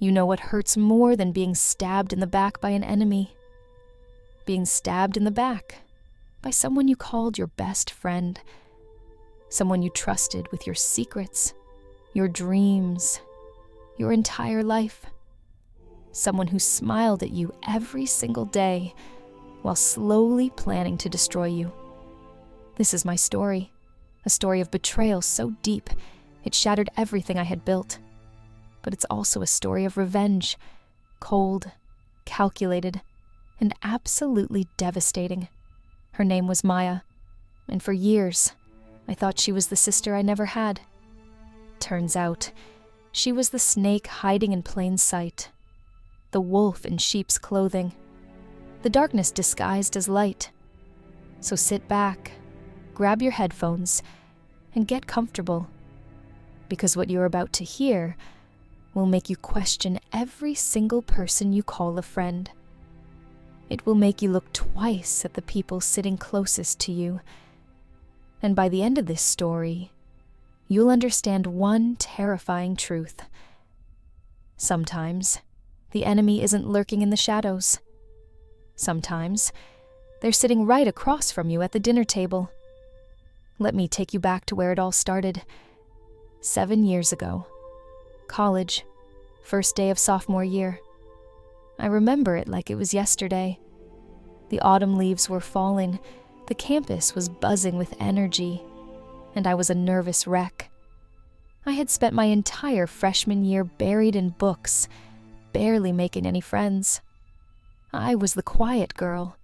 You know what hurts more than being stabbed in the back by an enemy. Being stabbed in the back by someone you called your best friend. Someone you trusted with your secrets, your dreams, your entire life. Someone who smiled at you every single day while slowly planning to destroy you. This is my story, a story of betrayal so deep it shattered everything I had built. But it's also a story of revenge, cold, calculated, and absolutely devastating. Her name was Maya, and for years, I thought she was the sister I never had. Turns out, she was the snake hiding in plain sight, the wolf in sheep's clothing, the darkness disguised as light. So sit back, grab your headphones, and get comfortable, because what you're about to hear will make you question every single person you call a friend. It will make you look twice at the people sitting closest to you. And by the end of this story, you'll understand one terrifying truth. Sometimes, the enemy isn't lurking in the shadows. Sometimes, they're sitting right across from you at the dinner table. Let me take you back to where it all started. 7 years ago. College. First day of sophomore year. I remember it like it was yesterday. The autumn leaves were falling, the campus was buzzing with energy, and I was a nervous wreck. I had spent my entire freshman year buried in books, barely making any friends. I was the quiet girl,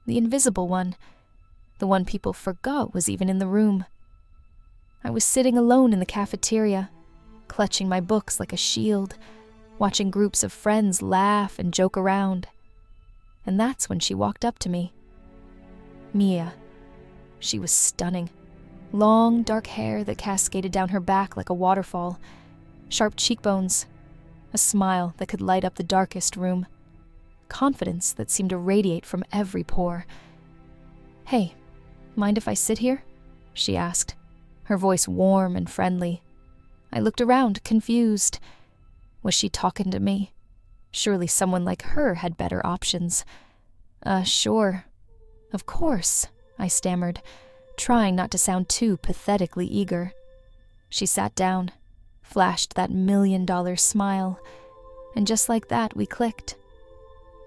the invisible one, the one people forgot was even in the room. I was sitting alone in the cafeteria, clutching my books like a shield, watching groups of friends laugh and joke around. And that's when she walked up to me. Mia. She was stunning. Long, dark hair that cascaded down her back like a waterfall, sharp cheekbones, a smile that could light up the darkest room, confidence that seemed to radiate from every pore. "Hey, mind if I sit here?" she asked, her voice warm and friendly. I looked around, confused. Was she talking to me? Surely someone like her had better options. Sure. Of course, I stammered, trying not to sound too pathetically eager. She sat down, flashed that $1 million smile, and just like that, we clicked.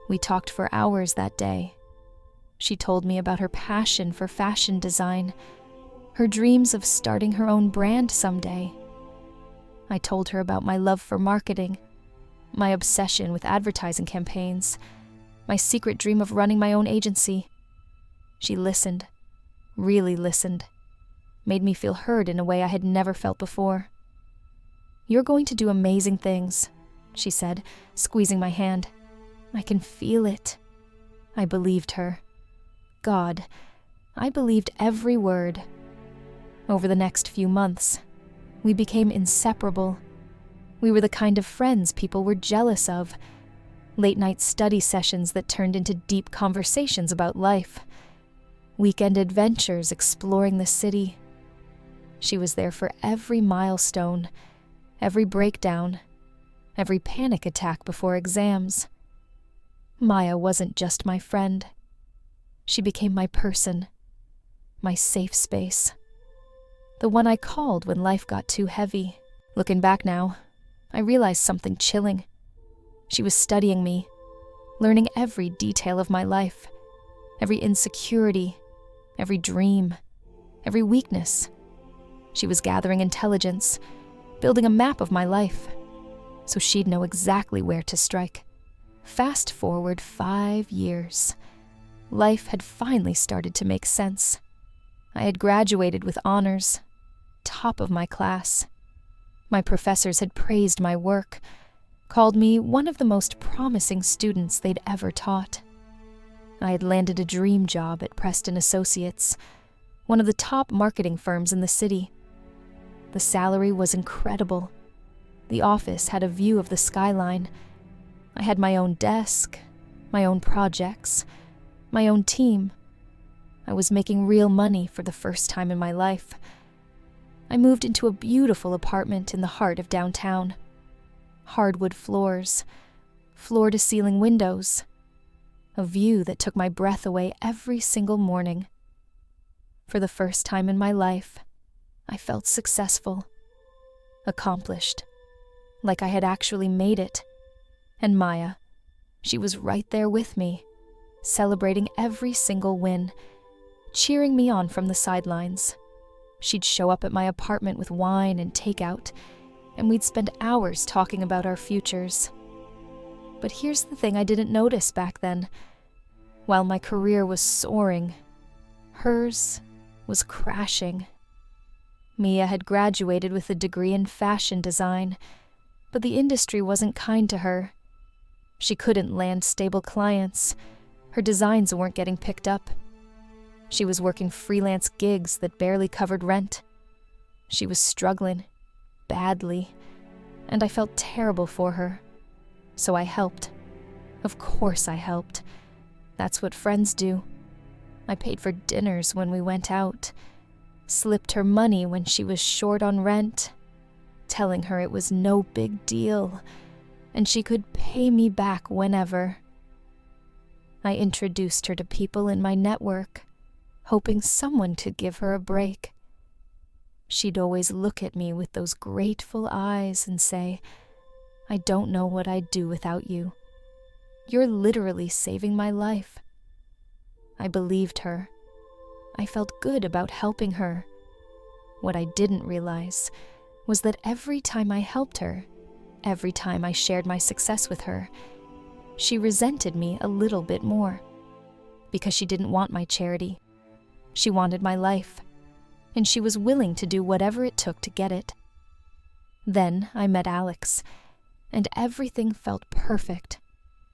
We talked for hours that day. She told me about her passion for fashion design, her dreams of starting her own brand someday. I told her about my love for marketing, my obsession with advertising campaigns, my secret dream of running my own agency. She listened, really listened, made me feel heard in a way I had never felt before. "You're going to do amazing things," she said, squeezing my hand. "I can feel it." I believed her. God, I believed every word. Over the next few months, we became inseparable. We were the kind of friends people were jealous of. Late-night study sessions that turned into deep conversations about life. Weekend adventures exploring the city. She was there for every milestone, every breakdown, every panic attack before exams. Maya wasn't just my friend. She became my person, my safe space. The one I called when life got too heavy. Looking back now, I realized something chilling. She was studying me, learning every detail of my life, every insecurity, every dream, every weakness. She was gathering intelligence, building a map of my life, so she'd know exactly where to strike. Fast forward 5 years. Life had finally started to make sense. I had graduated with honors, top of my class. My professors had praised my work, called me one of the most promising students they'd ever taught. I had landed a dream job at Preston Associates, one of the top marketing firms in the city. The salary was incredible. The office had a view of the skyline. I had my own desk, my own projects, my own team. I was making real money for the first time in my life. I moved into a beautiful apartment in the heart of downtown. hardwood floors, floor-to-ceiling windows, a view that took my breath away every single morning. For the first time in my life, I felt successful, accomplished, like I had actually made it. And Maya, she was right there with me, celebrating every single win, cheering me on from the sidelines. She'd show up at my apartment with wine and takeout, and we'd spend hours talking about our futures. But here's the thing I didn't notice back then. While my career was soaring, hers was crashing. Mia had graduated with a degree in fashion design, but the industry wasn't kind to her. She couldn't land stable clients. Her designs weren't getting picked up. She was working freelance gigs that barely covered rent. She was struggling, badly, and I felt terrible for her. So I helped. Of course I helped. That's what friends do. I paid for dinners when we went out, slipped her money when she was short on rent, telling her it was no big deal, and she could pay me back whenever. I introduced her to people in my network, hoping someone could give her a break. She'd always look at me with those grateful eyes and say, "I don't know what I'd do without you. You're literally saving my life." I believed her. I felt good about helping her. What I didn't realize was that every time I helped her, every time I shared my success with her, she resented me a little bit more. Because she didn't want my charity. She wanted my life, and she was willing to do whatever it took to get it. Then I met Alex, and everything felt perfect.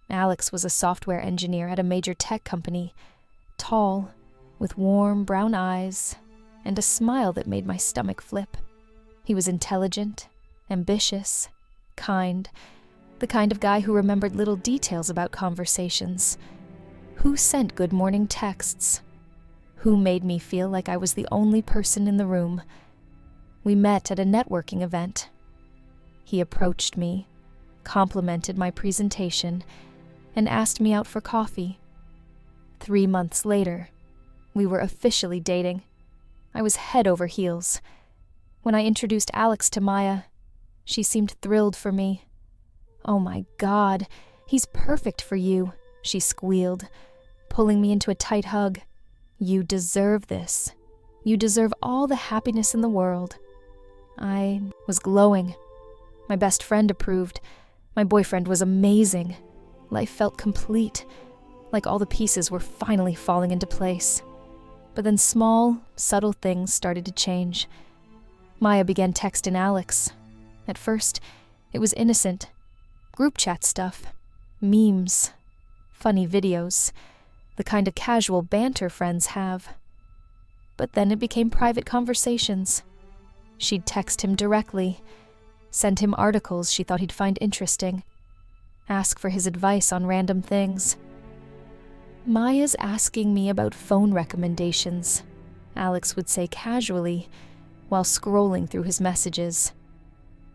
Alex was a software engineer at a major tech company, tall, with warm brown eyes, and a smile that made my stomach flip. He was intelligent, ambitious, kind, the kind of guy who remembered little details about conversations. Who sent good morning texts? Who made me feel like I was the only person in the room? We met at a networking event. He approached me, complimented my presentation, and asked me out for coffee. 3 months later, we were officially dating. I was head over heels. When I introduced Alex to Maya, she seemed thrilled for me. "Oh my God, he's perfect for you," she squealed, pulling me into a tight hug. "You deserve this. You deserve all the happiness in the world." I was glowing. My best friend approved. My boyfriend was amazing. Life felt complete, like all the pieces were finally falling into place. But then small, subtle things started to change. Maya began texting Alex. At first, it was innocent. Group chat stuff, memes, funny videos, the kind of casual banter friends have. But then it became private conversations. She'd text him directly, send him articles she thought he'd find interesting, ask for his advice on random things. "Maya's asking me about phone recommendations," Alex would say casually while scrolling through his messages.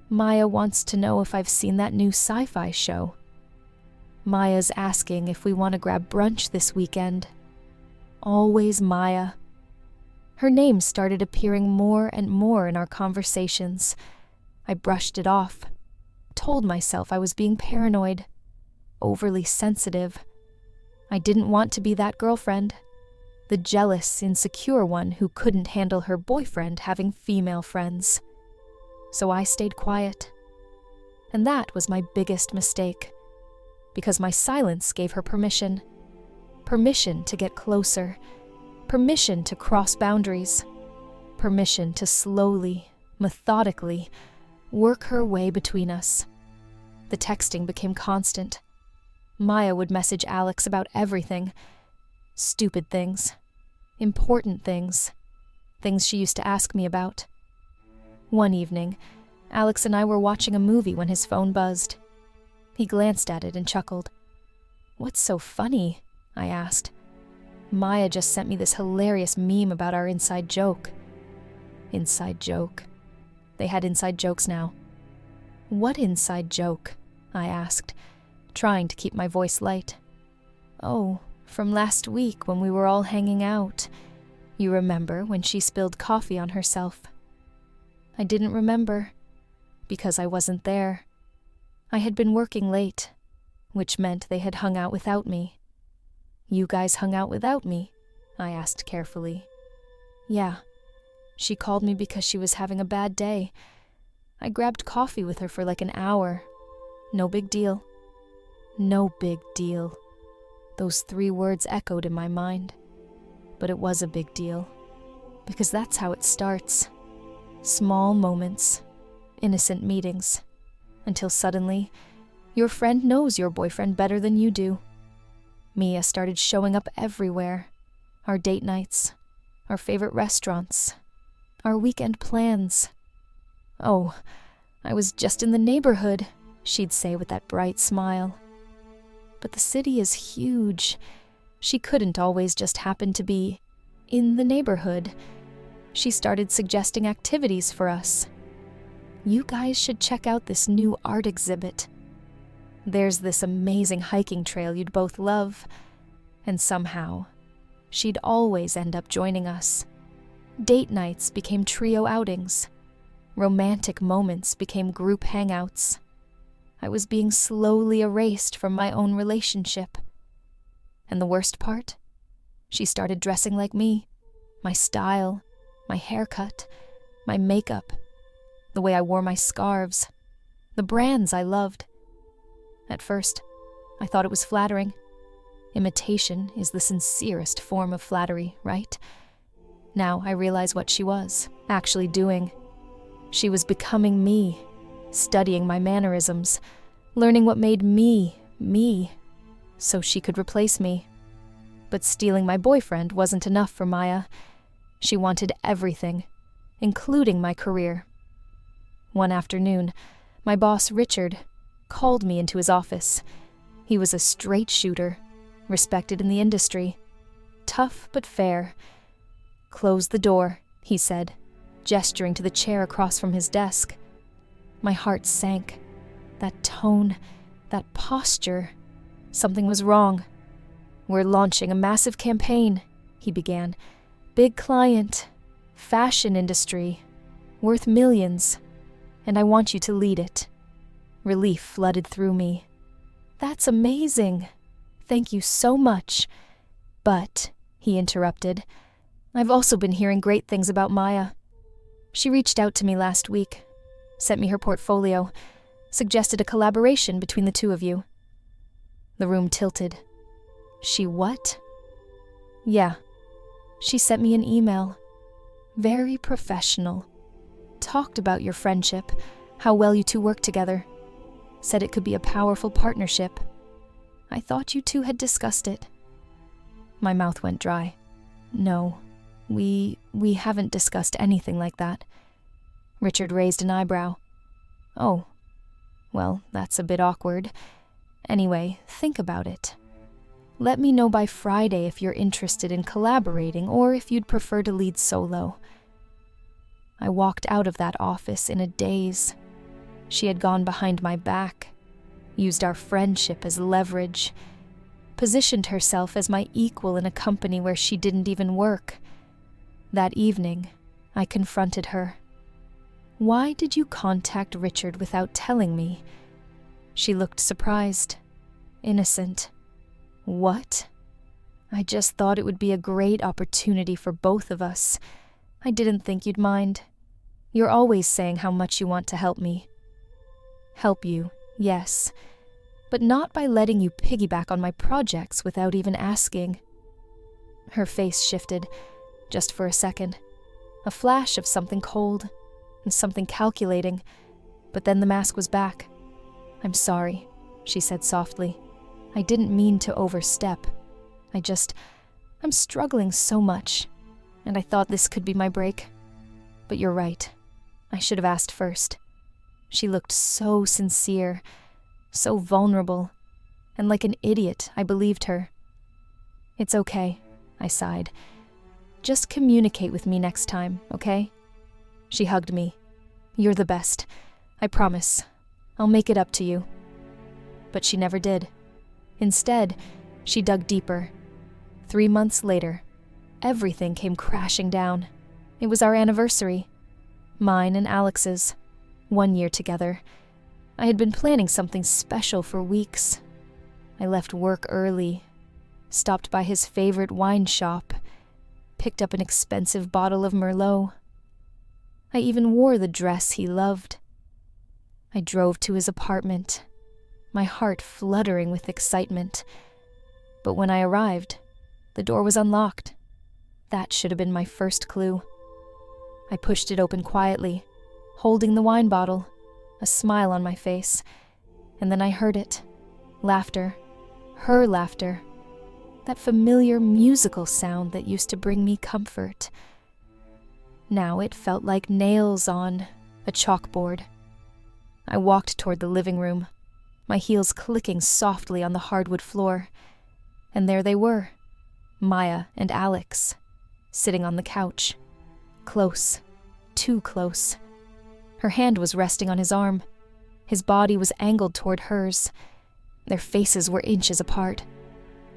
"Maya wants to know if I've seen that new sci-fi show. Maya's asking if we want to grab brunch this weekend." Always Maya. Her name started appearing more and more in our conversations. I brushed it off, told myself I was being paranoid, overly sensitive. I didn't want to be that girlfriend, the jealous, insecure one who couldn't handle her boyfriend having female friends. So I stayed quiet. And that was my biggest mistake, because my silence gave her permission. Permission to get closer, permission to cross boundaries, permission to slowly, methodically, work her way between us. The texting became constant. Maya would message Alex about everything. Stupid things. Important things. Things she used to ask me about. One evening, Alex and I were watching a movie when his phone buzzed. He glanced at it and chuckled. "What's so funny?" I asked. "Maya just sent me this hilarious meme about our inside joke." Inside joke. They had inside jokes now. What inside joke? I asked, trying to keep my voice light. Oh, from last week when we were all hanging out. You remember when she spilled coffee on herself? I didn't remember, because I wasn't there. I had been working late, which meant they had hung out without me. You guys hung out without me? I asked carefully. Yeah. She called me because she was having a bad day. I grabbed coffee with her for like an hour. No big deal. No big deal. Those 3 words echoed in my mind. But it was a big deal. Because that's how it starts. Small moments. Innocent meetings. Until suddenly, your friend knows your boyfriend better than you do. Mia started showing up everywhere. Our date nights. Our favorite restaurants. Our weekend plans. Oh, I was just in the neighborhood, she'd say with that bright smile. But the city is huge. She couldn't always just happen to be in the neighborhood. She started suggesting activities for us. You guys should check out this new art exhibit. There's this amazing hiking trail you'd both love. And somehow, she'd always end up joining us. Date nights became trio outings. Romantic moments became group hangouts. I was being slowly erased from my own relationship. And the worst part? She started dressing like me. My style, my haircut, my makeup, the way I wore my scarves, the brands I loved. At first, I thought it was flattering. Imitation is the sincerest form of flattery, right? Now I realize what she was actually doing. She was becoming me, studying my mannerisms, learning what made me, me, so she could replace me. But stealing my boyfriend wasn't enough for Maya. She wanted everything, including my career. One afternoon, my boss, Richard, called me into his office. He was a straight shooter, respected in the industry. Tough but fair. Close the door, he said, gesturing to the chair across from his desk. My heart sank. That tone, that posture. Something was wrong. We're launching a massive campaign, he began. Big client, fashion industry, worth millions, and I want you to lead it. Relief flooded through me. That's amazing. Thank you so much. But, he interrupted, I've also been hearing great things about Maya. She reached out to me last week, sent me her portfolio, suggested a collaboration between the two of you. The room tilted. She what? Yeah. She sent me an email. Very professional. Talked about your friendship, how well you two work together. Said it could be a powerful partnership. I thought you two had discussed it. My mouth went dry. No, we haven't discussed anything like that. Richard raised an eyebrow. Oh, well, that's a bit awkward. Anyway, think about it. Let me know by Friday if you're interested in collaborating or if you'd prefer to lead solo. I walked out of that office in a daze. She had gone behind my back, used our friendship as leverage, positioned herself as my equal in a company where she didn't even work. That evening, I confronted her. Why did you contact Richard without telling me? She looked surprised, innocent. What? I just thought it would be a great opportunity for both of us. I didn't think you'd mind. You're always saying how much you want to help me. Help you, yes, but not by letting you piggyback on my projects without even asking. Her face shifted, just for a second. A flash of something cold and something calculating, but then the mask was back. I'm sorry, she said softly. I didn't mean to overstep. I'm struggling so much, and I thought this could be my break. But you're right. I should have asked first. She looked so sincere, so vulnerable, and like an idiot, I believed her. It's okay, I sighed. Just communicate with me next time, okay? She hugged me. You're the best. I promise. I'll make it up to you." But she never did. Instead, she dug deeper. 3 months later, everything came crashing down. It was our anniversary. Mine and Alex's. 1 year together. I had been planning something special for weeks. I left work early, stopped by his favorite wine shop, picked up an expensive bottle of Merlot. I even wore the dress he loved. I drove to his apartment, my heart fluttering with excitement. But when I arrived, the door was unlocked. That should have been my first clue. I pushed it open quietly, holding the wine bottle, a smile on my face, and then I heard it. Laughter. Her laughter. That familiar musical sound that used to bring me comfort. Now it felt like nails on a chalkboard. I walked toward the living room, my heels clicking softly on the hardwood floor. And there they were, Maya and Alex, sitting on the couch. Close. Too close. Her hand was resting on his arm. His body was angled toward hers. Their faces were inches apart.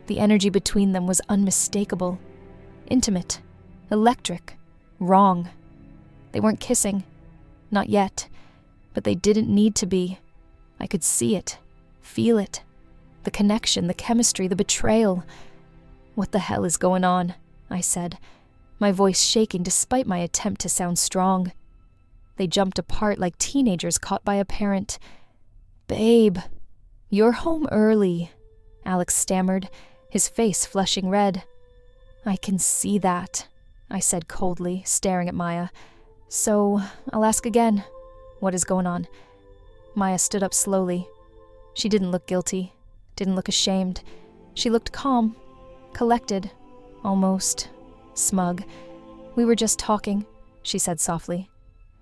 The energy between them was unmistakable. Intimate. Electric. Wrong. They weren't kissing. Not yet. But they didn't need to be. I could see it. Feel it. The connection, the chemistry, the betrayal. "What the hell is going on?" I said, my voice shaking despite my attempt to sound strong. They jumped apart like teenagers caught by a parent. "Babe, you're home early," Alex stammered, his face flushing red. "I can see that," I said coldly, staring at Maya. "So, I'll ask again. What is going on?" Maya stood up slowly. She didn't look guilty, didn't look ashamed. She looked calm, collected, almost smug. "We were just talking," she said softly.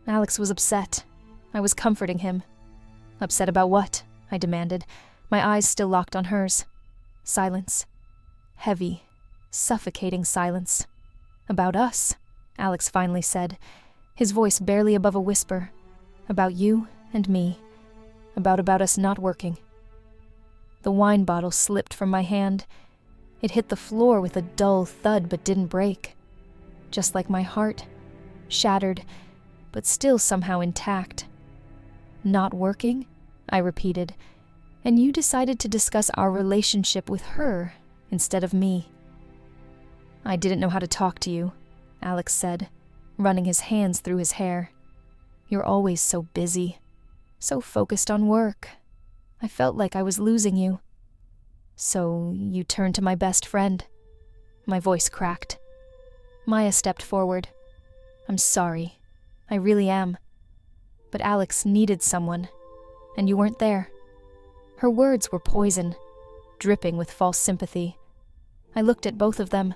Alex was upset. I was comforting him. "Upset about what?" I demanded, my eyes still locked on hers. Silence. Heavy, suffocating silence. "About us," Alex finally said, his voice barely above a whisper. "About you and me. About us not working." The wine bottle slipped from my hand. It hit the floor with a dull thud but didn't break. Just like my heart. Shattered, but still somehow intact. "Not working?" I repeated. "And you decided to discuss our relationship with her instead of me." "I didn't know how to talk to you," Alex said, running his hands through his hair. "You're always so busy, so focused on work. I felt like I was losing you. So you turned to my best friend." My voice cracked. Maya stepped forward. "I'm sorry. I really am. But Alex needed someone, and you weren't there." Her words were poison, dripping with false sympathy. I looked at both of them,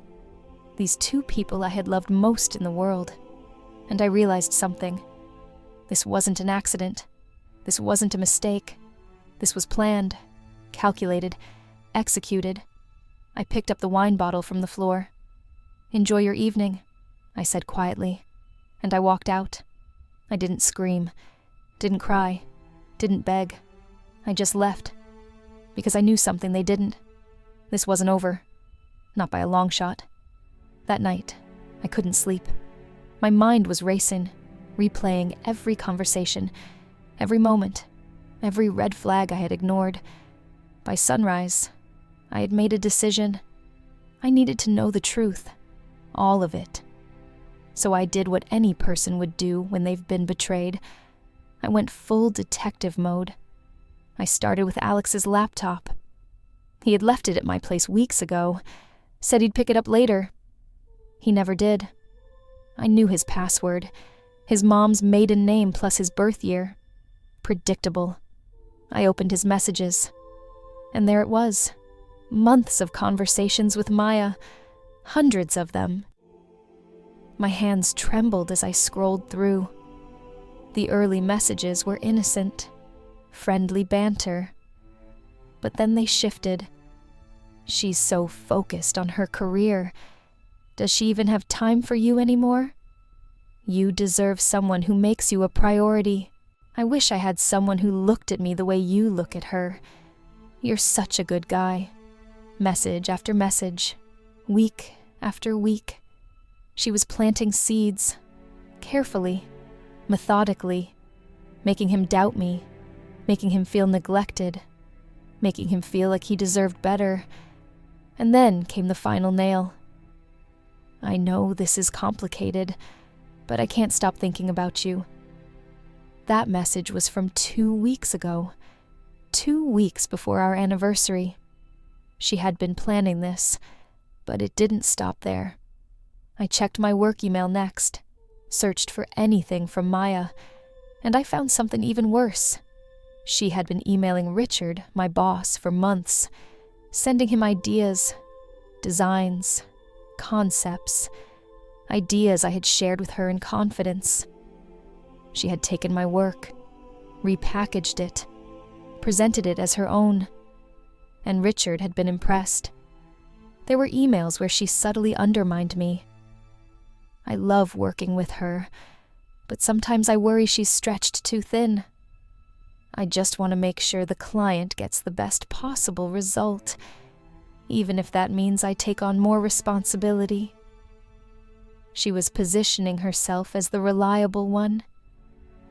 these two people I had loved most in the world, and I realized something. This wasn't an accident. This wasn't a mistake. This was planned, calculated, executed. I picked up the wine bottle from the floor. "Enjoy your evening," I said quietly, and I walked out. I didn't scream, didn't cry, didn't beg. I just left, because I knew something they didn't. This wasn't over, not by a long shot. That night, I couldn't sleep. My mind was racing, replaying every conversation, every moment, every red flag I had ignored. By sunrise, I had made a decision. I needed to know the truth, all of it. So I did what any person would do when they've been betrayed. I went full detective mode. I started with Alex's laptop. He had left it at my place weeks ago, said he'd pick it up later. He never did. I knew his password, his mom's maiden name plus his birth year. Predictable. I opened his messages, and there it was. Months of conversations with Maya, hundreds of them. My hands trembled as I scrolled through. The early messages were innocent, friendly banter. But then they shifted. "She's so focused on her career. Does she even have time for you anymore? You deserve someone who makes you a priority. I wish I had someone who looked at me the way you look at her. You're such a good guy. Message after message, week after week. She was planting seeds, carefully, methodically, making him doubt me, making him feel neglected, making him feel like he deserved better. And then came the final nail. I know this is complicated, but I can't stop thinking about you. That message was from 2 weeks ago, 2 weeks before our anniversary. She had been planning this, but it didn't stop there. I checked my work email next, searched for anything from Maya, and I found something even worse. She had been emailing Richard, my boss, for months, sending him ideas, designs, concepts, ideas I had shared with her in confidence. She had taken my work, repackaged it, presented it as her own, and Richard had been impressed. There were emails where she subtly undermined me. I love working with her, but sometimes I worry she's stretched too thin. I just want to make sure the client gets the best possible result, even if that means I take on more responsibility. She was positioning herself as the reliable one,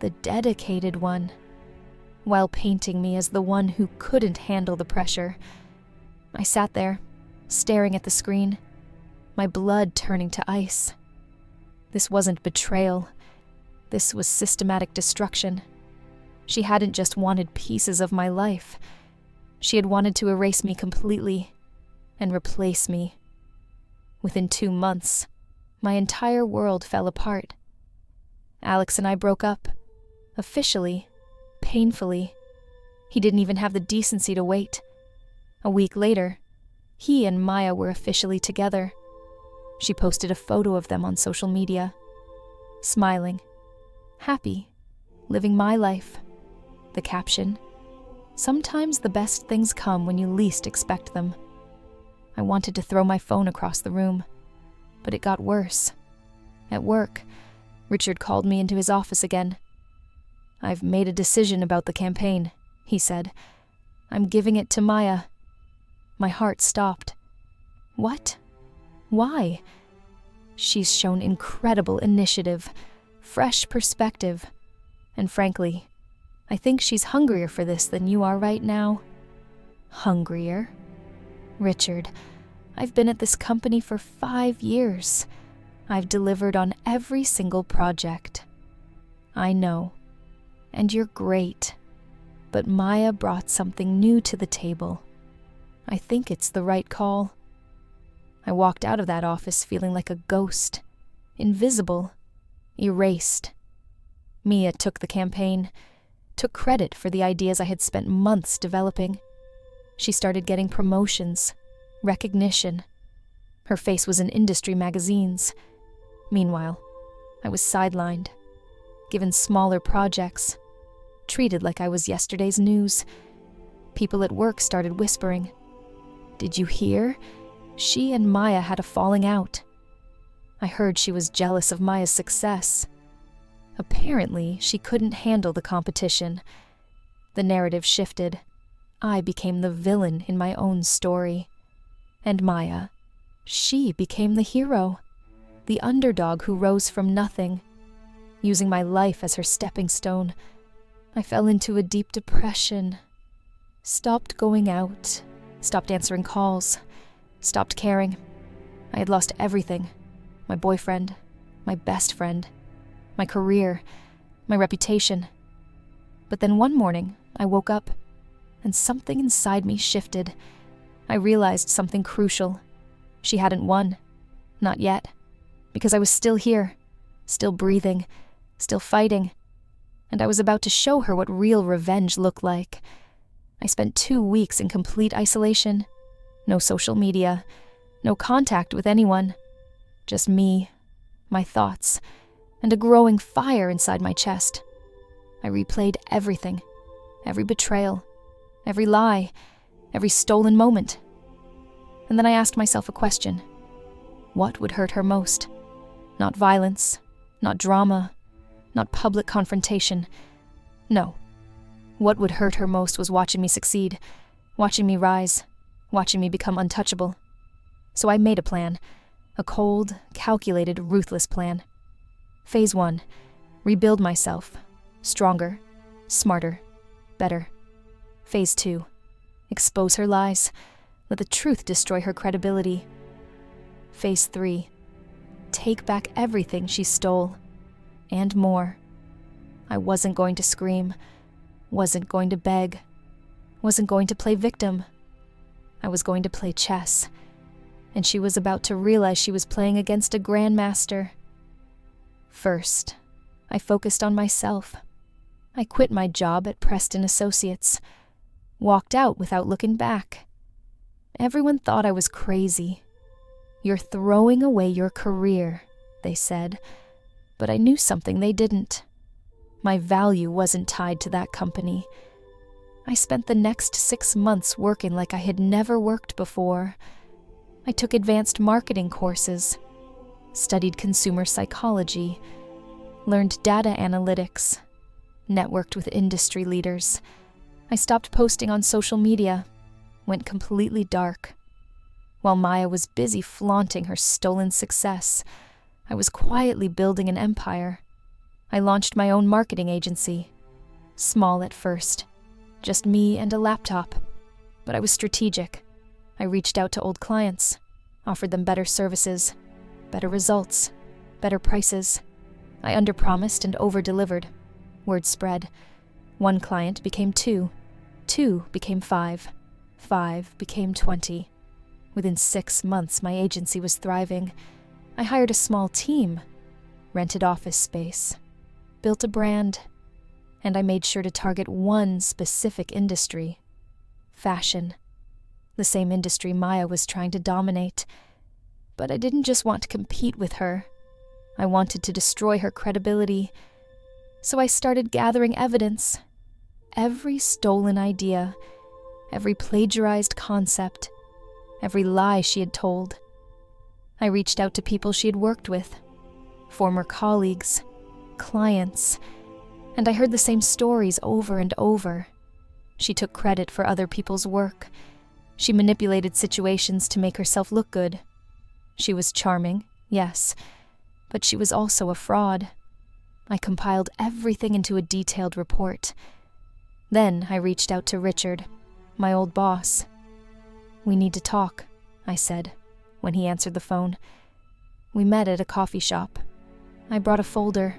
the dedicated one, while painting me as the one who couldn't handle the pressure. I sat there, staring at the screen, my blood turning to ice. This wasn't betrayal. This was systematic destruction. She hadn't just wanted pieces of my life. She had wanted to erase me completely and replace me. Within 2 months, my entire world fell apart. Alex and I broke up. Officially, painfully. He didn't even have the decency to wait. A week later, he and Maya were officially together. She posted a photo of them on social media, smiling, happy, living my life. The caption, "Sometimes the best things come when you least expect them." I wanted to throw my phone across the room, but it got worse. At work, Richard called me into his office again. "I've made a decision about the campaign," he said. "I'm giving it to Maya." My heart stopped. What? Why? She's shown incredible initiative, fresh perspective, and frankly, I think she's hungrier for this than you are right now. Hungrier? Richard, I've been at this company for 5 years. I've delivered on every single project. I know. And you're great. But Maya brought something new to the table. I think it's the right call. I walked out of that office feeling like a ghost, invisible, erased. Mia took the campaign, took credit for the ideas I had spent months developing. She started getting promotions, recognition. Her face was in industry magazines. Meanwhile, I was sidelined, given smaller projects, treated like I was yesterday's news. People at work started whispering, "Did you hear? She and Maya had a falling out." I heard she was jealous of Maya's success. Apparently, she couldn't handle the competition. The narrative shifted. I became the villain in my own story. And Maya, she became the hero, the underdog who rose from nothing. Using my life as her stepping stone, I fell into a deep depression. Stopped going out, stopped answering calls, stopped caring. I had lost everything. My boyfriend, my best friend, my career, my reputation. But then one morning, I woke up, and something inside me shifted. I realized something crucial. She hadn't won. Not yet. Because I was still here, still breathing, still fighting. And I was about to show her what real revenge looked like. I spent 2 weeks in complete isolation. No social media, no contact with anyone. Just me, my thoughts, and a growing fire inside my chest. I replayed everything, every betrayal, every lie, every stolen moment. And then I asked myself a question. What would hurt her most? Not violence, not drama, not public confrontation. No. What would hurt her most was watching me succeed, watching me rise, watching me become untouchable. So I made a plan. A cold, calculated, ruthless plan. Phase 1. Rebuild myself. Stronger, smarter, better. Phase 2. Expose her lies. Let the truth destroy her credibility. Phase 3. Take back everything she stole. And more. I wasn't going to scream. Wasn't going to beg. Wasn't going to play victim. I was going to play chess. And she was about to realize she was playing against a grandmaster. First, I focused on myself. I quit my job at Preston Associates. Walked out without looking back. Everyone thought I was crazy. "You're throwing away your career," they said. But I knew something they didn't. My value wasn't tied to that company. I spent the next 6 months working like I had never worked before. I took advanced marketing courses, studied consumer psychology, learned data analytics, networked with industry leaders. I stopped posting on social media, went completely dark. While Maya was busy flaunting her stolen success, I was quietly building an empire. I launched my own marketing agency. Small at first, just me and a laptop. But I was strategic. I reached out to old clients, offered them better services, better results, better prices. I underpromised and over-delivered. Word spread. 1 client became 2. 2 became 5. 5 became 20. Within 6 months, my agency was thriving. I hired a small team, rented office space, built a brand, and I made sure to target one specific industry: fashion. The same industry Maya was trying to dominate. But I didn't just want to compete with her. I wanted to destroy her credibility. So I started gathering evidence. Every stolen idea, every plagiarized concept, every lie she had told. I reached out to people she had worked with, former colleagues, clients, and I heard the same stories over and over. She took credit for other people's work. She manipulated situations to make herself look good. She was charming, yes, but she was also a fraud. I compiled everything into a detailed report. Then I reached out to Richard, my old boss. "We need to talk," I said, when he answered the phone. We met at a coffee shop. I brought a folder.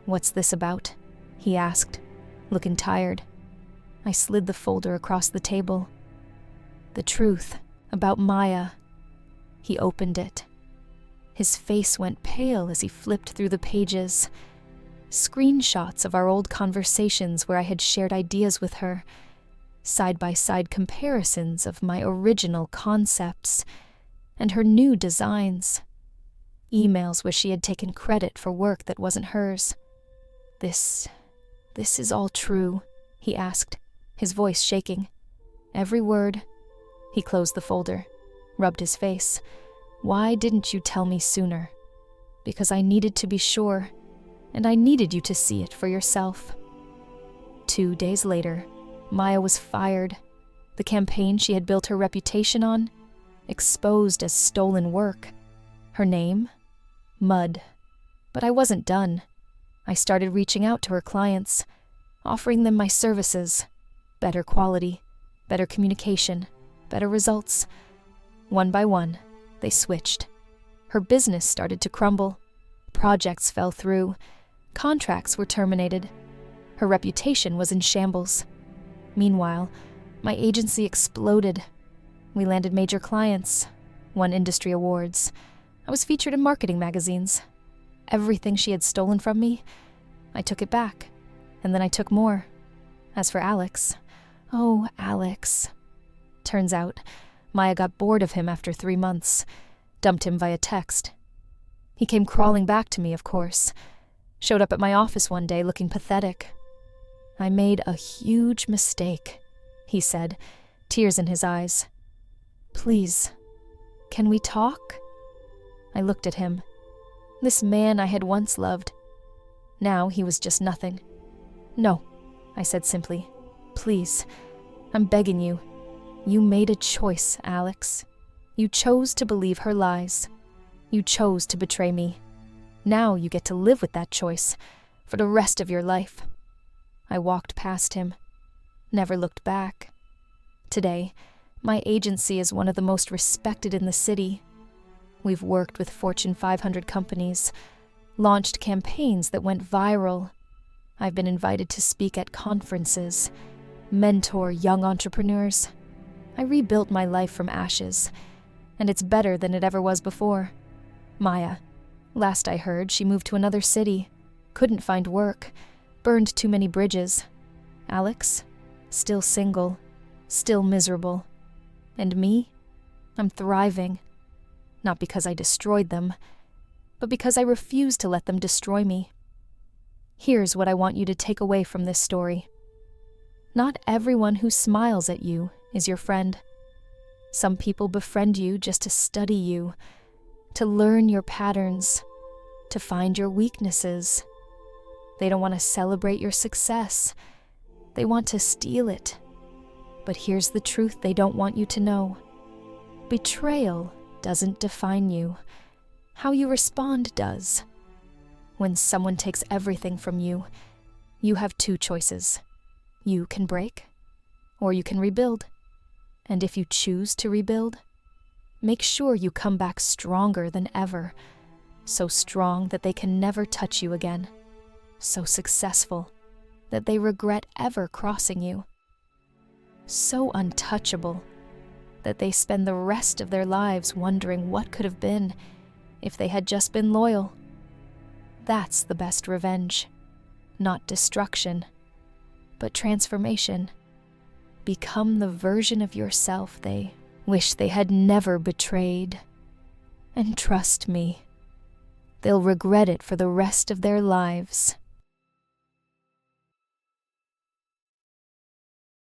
"What's this about?" he asked, looking tired. I slid the folder across the table. "The truth about Maya." He opened it. His face went pale as he flipped through the pages. Screenshots of our old conversations where I had shared ideas with her. Side-by-side comparisons of my original concepts and her new designs. Emails where she had taken credit for work that wasn't hers. This is all true?" he asked, his voice shaking. "Every word." He closed the folder, rubbed his face. "Why didn't you tell me sooner?" "Because I needed to be sure, and I needed you to see it for yourself." 2 days later, Maya was fired. The campaign she had built her reputation on, exposed as stolen work. Her name? Mud. But I wasn't done. I started reaching out to her clients, offering them my services. Better quality, better communication, better results. One by one, they switched. Her business started to crumble. Projects fell through. Contracts were terminated. Her reputation was in shambles. Meanwhile, my agency exploded. We landed major clients, won industry awards. I was featured in marketing magazines. Everything she had stolen from me, I took it back, and then I took more. As for Alex, oh, Alex. Turns out, Maya got bored of him after 3 months, dumped him via text. He came crawling back to me, of course. Showed up at my office one day looking pathetic. "I made a huge mistake," he said, tears in his eyes. "Please, can we talk?" I looked at him. This man I had once loved. Now he was just nothing. "No," I said simply. Please, I'm begging you. You made a choice, Alex. You chose to believe her lies. You chose to betray me. Now you get to live with that choice for the rest of your life. I walked past him, never looked back. Today, my agency is one of the most respected in the city. We've worked with Fortune 500 companies, launched campaigns that went viral. I've been invited to speak at conferences, mentor young entrepreneurs. I rebuilt my life from ashes, and it's better than it ever was before. Maya, last I heard, she moved to another city, couldn't find work, burned too many bridges. Alex, still single, still miserable. And me? I'm thriving. Not because I destroyed them, but because I refuse to let them destroy me. Here's what I want you to take away from this story. Not everyone who smiles at you is your friend. Some people befriend you just to study you, to learn your patterns, to find your weaknesses. They don't want to celebrate your success. They want to steal it. But here's the truth they don't want you to know. Betrayal doesn't define you. How you respond does. When someone takes everything from you, you have two choices. You can break, or you can rebuild. And if you choose to rebuild, make sure you come back stronger than ever. So strong that they can never touch you again. So successful that they regret ever crossing you. So untouchable that they spend the rest of their lives wondering what could have been if they had just been loyal. That's the best revenge. Not destruction, but transformation. Become the version of yourself they wish they had never betrayed. And trust me, they'll regret it for the rest of their lives.